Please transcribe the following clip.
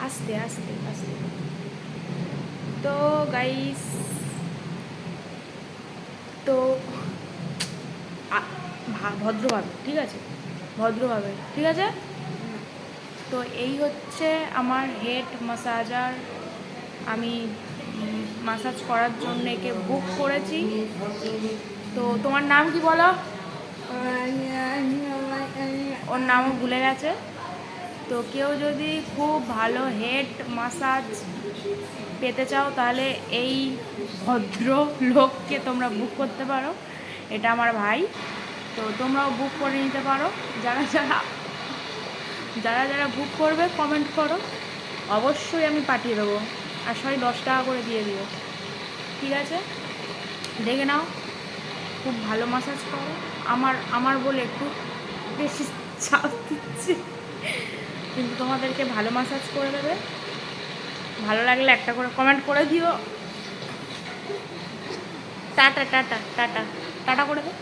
আস্তে আস্তে আস্তে। তো গাইস, তো ভদ্রভাবে, ঠিক আছে, ভদ্রভাবে, ঠিক আছে। তো এই হচ্ছে আমার হেড ম্যাসাজার। আমি ম্যাসাজ করার জন্য একে বুক করেছি। তো তোমার নাম কি বলো? ওর নামও ভুলে গেছে। তো কেউ যদি খুব ভালো হেড ম্যাসাজ পেতে চাও তাহলে এই ভদ্র লোককে তোমরা বুক করতে পারো। এটা আমার ভাই। তো তোমরাও বুক করে নিতে পারো। যারা যারা যারা যারা বুক করবে কমেন্ট করো, অবশ্যই আমি পাঠিয়ে দেবো। আর সবাই 10 টাকা করে দিয়ে দিও, ঠিক আছে। দেখে নাও, খুব ভালো ম্যাসাজ করো। আমার বলে একটু বেশি চাপ দিচ্ছে, কিন্তু তোমাদেরকে ভালো ম্যাসাজ করে দেবে। ভালো লাগলে একটা করে কমেন্ট করে দিও। টাটা টাটা টাটা টাটা করে দাও।